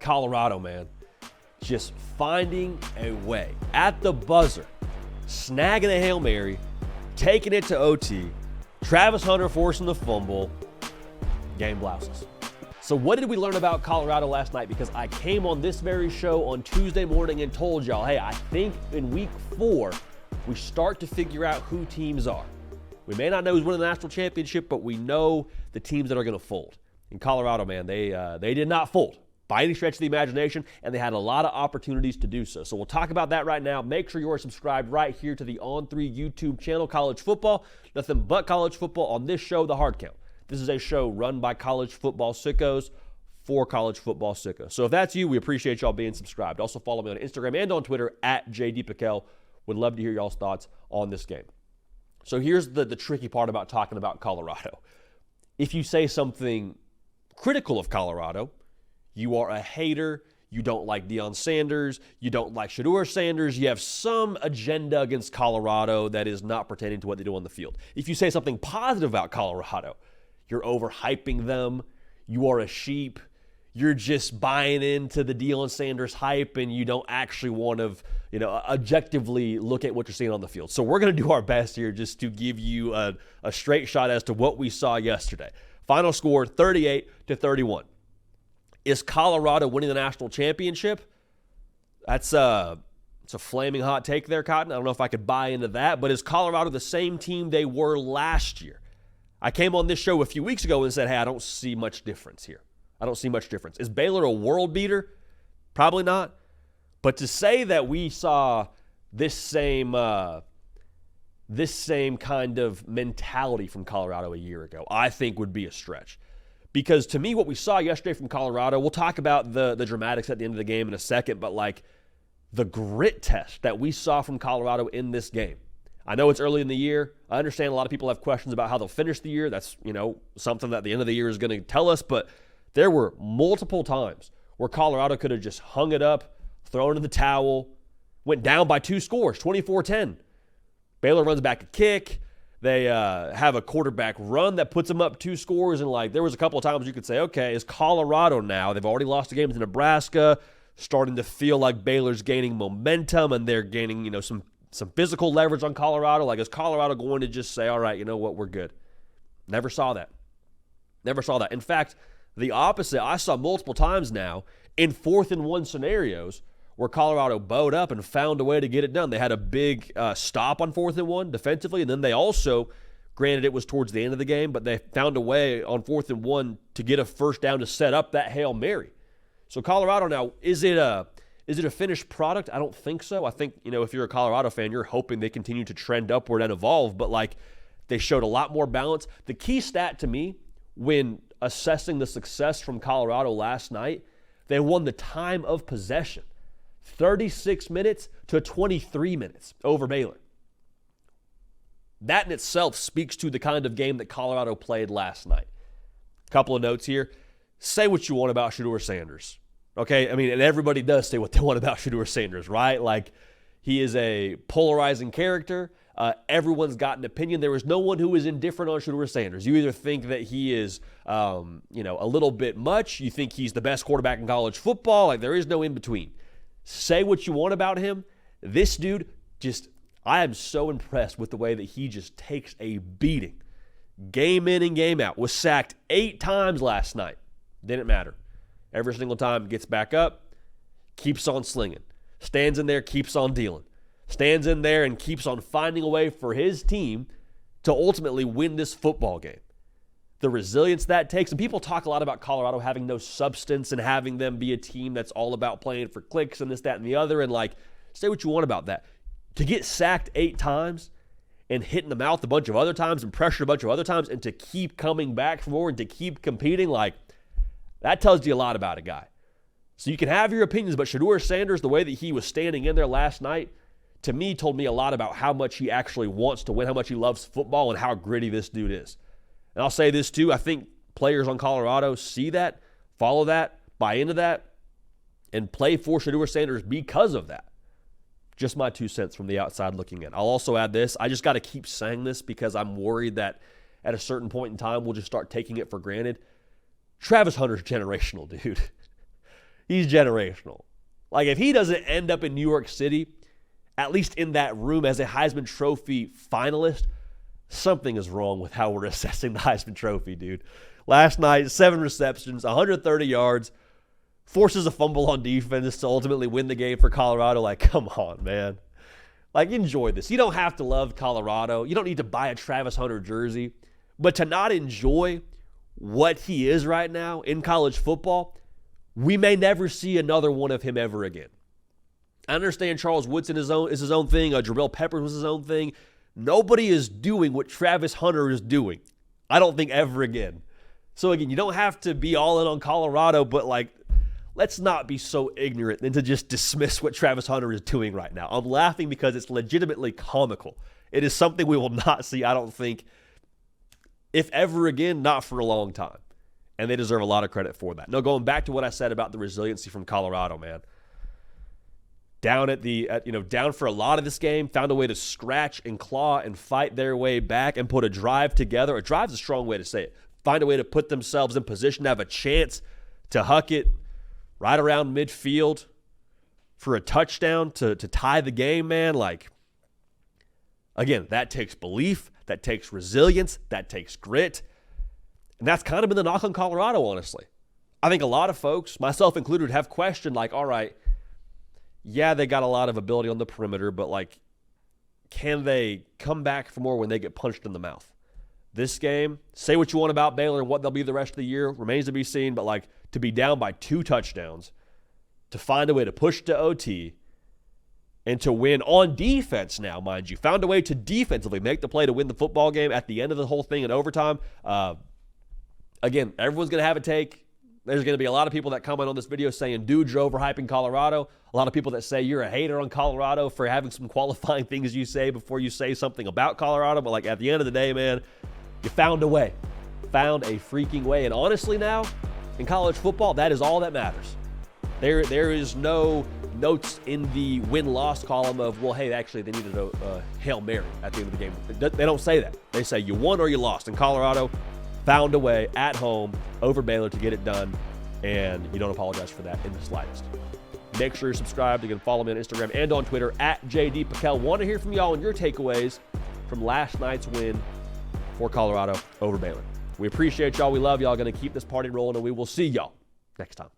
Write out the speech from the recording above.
Colorado, man, just finding a way at the buzzer, snagging a Hail Mary, taking it to OT, Travis Hunter forcing the fumble, game blouses. So what did we learn about Colorado last night? Because I came on this very show on Tuesday morning and told y'all, hey, I think in week 4, we start to figure out who teams are. We may not know who's winning the national championship, but we know the teams that are going to fold. In Colorado, man, they did not fold by any stretch of the imagination, and they had a lot of opportunities to do so. So we'll talk about that right now. Make sure you are subscribed right here to the On3 YouTube channel, College Football. Nothing but college football on this show, The Hard Count. This is a show run by college football sickos for college football sickos. So if that's you, we appreciate y'all being subscribed. Also follow me on Instagram and on Twitter at JDPiquel. Would love to hear y'all's thoughts on this game. So here's the tricky part about talking about Colorado. If you say something critical of Colorado, you are a hater, you don't like Deion Sanders, you don't like Shedeur Sanders, you have some agenda against Colorado that is not pertaining to what they do on the field. If you say something positive about Colorado, you're overhyping them, you are a sheep, you're just buying into the Deion Sanders hype, and you don't actually want to, objectively look at what you're seeing on the field. So we're going to do our best here just to give you a straight shot as to what we saw yesterday. Final score, 38-31. Is Colorado winning the national championship? It's a flaming hot take there, Cotton. I don't know if I could buy into that, but is Colorado the same team they were last year? I came on this show a few weeks ago and said, hey, I don't see much difference here. I don't see much difference. Is Baylor a world beater? Probably not. But to say that we saw this same kind of mentality from Colorado a year ago, I think would be a stretch. Because to me, what we saw yesterday from Colorado, we'll talk about the dramatics at the end of the game in a second, but like the grit test that we saw from Colorado in this game. I know it's early in the year. I understand a lot of people have questions about how they'll finish the year. That's, something that the end of the year is going to tell us, but there were multiple times where Colorado could have just hung it up, thrown in the towel, went down by 2 scores, 24-10. Baylor runs back a kick. They have a quarterback run that puts them up 2 scores. And, there was a couple of times you could say, okay, is Colorado now? They've already lost a game to Nebraska, starting to feel like Baylor's gaining momentum and they're gaining, some physical leverage on Colorado. Is Colorado going to just say, all right, you know what, we're good? Never saw that. Never saw that. In fact, the opposite, I saw multiple times now in 4th and 1 scenarios where Colorado bowed up and found a way to get it done. They had a big stop on 4th and 1 defensively, and then they also, granted it was towards the end of the game, but they found a way on 4th and 1 to get a first down to set up that Hail Mary. So Colorado now, is it a finished product? I don't think so. I think, if you're a Colorado fan, you're hoping they continue to trend upward and evolve, but they showed a lot more balance. The key stat to me when assessing the success from Colorado last night, they won the time of possession. 36 minutes to 23 minutes over Baylor. That in itself speaks to the kind of game that Colorado played last night. Couple of notes here. Say what you want about Shedeur Sanders. Okay? And everybody does say what they want about Shedeur Sanders, right? He is a polarizing character. Everyone's got an opinion. There is no one who is indifferent on Shedeur Sanders. You either think that he is, a little bit much. You think he's the best quarterback in college football. There is no in between. Say what you want about him. This dude I am so impressed with the way that he just takes a beating. Game in and game out. Was sacked 8 times last night. Didn't matter. Every single time gets back up, keeps on slinging. Stands in there, keeps on dealing. Stands in there and keeps on finding a way for his team to ultimately win this football game. The resilience that takes, and people talk a lot about Colorado having no substance and having them be a team that's all about playing for clicks and this, that, and the other, and say what you want about that. To get sacked 8 times and hit in the mouth a bunch of other times and pressure a bunch of other times and to keep coming back for more and to keep competing, that tells you a lot about a guy. So you can have your opinions, but Shedeur Sanders, the way that he was standing in there last night, to me told me a lot about how much he actually wants to win, how much he loves football, and how gritty this dude is. And I'll say this too, I think players on Colorado see that, follow that, buy into that, and play for Shedeur Sanders because of that. Just my 2 cents from the outside looking in. I'll also add this. I just got to keep saying this because I'm worried that at a certain point in time we'll just start taking it for granted. Travis Hunter's generational, dude. He's generational. Like, if he doesn't end up in New York City, at least in that room as a Heisman Trophy finalist, something is wrong with how we're assessing the Heisman Trophy, dude. Last night, 7 receptions, 130 yards, forces a fumble on defense to ultimately win the game for Colorado. Like, come on, man. Like, enjoy this. You don't have to love Colorado. You don't need to buy a Travis Hunter jersey. But to not enjoy what he is right now in college football, we may never see another one of him ever again. I understand Charles Woodson is his own thing. Jarrell Peppers was his own thing. Nobody is doing what Travis Hunter is doing. I don't think ever again. So again, you don't have to be all in on Colorado, but like, let's not be so ignorant than to just dismiss what Travis Hunter is doing right now. I'm laughing because it's legitimately comical. It is something we will not see, I don't think, if ever again, not for a long time. And they deserve a lot of credit for that. Now, going back to what I said about the resiliency from Colorado, man. Down for a lot of this game, found a way to scratch and claw and fight their way back and put a drive together. A drive's a strong way to say it. Find a way to put themselves in position to have a chance to huck it right around midfield for a touchdown to tie the game, man. Like, again, that takes belief, that takes resilience, that takes grit. And that's kind of been the knock on Colorado, honestly. I think a lot of folks, myself included, have questioned, like, all right, yeah, they got a lot of ability on the perimeter, but, like, can they come back for more when they get punched in the mouth? This game, say what you want about Baylor and what they'll be the rest of the year, remains to be seen, but, like, to be down by 2 touchdowns, to find a way to push to OT, and to win on defense now, mind you, found a way to defensively make the play to win the football game at the end of the whole thing in overtime. Again, everyone's going to have a take. There's going to be a lot of people that comment on this video saying, dude, you're overhyping Colorado. A lot of people that say you're a hater on Colorado for having some qualifying things you say before you say something about Colorado. But, like, at the end of the day, man, you found a way. Found a freaking way. And honestly now, in college football, that is all that matters. There is no notes in the win-loss column of, well, hey, actually, they needed a Hail Mary at the end of the game. They don't say that. They say you won or you lost. In Colorado, found a way at home over Baylor to get it done, and you don't apologize for that in the slightest. Make sure you're subscribed. You can follow me on Instagram and on Twitter at JD Pakel. Want to hear from y'all and your takeaways from last night's win for Colorado over Baylor. We appreciate y'all. We love y'all. Going to keep this party rolling, and we will see y'all next time.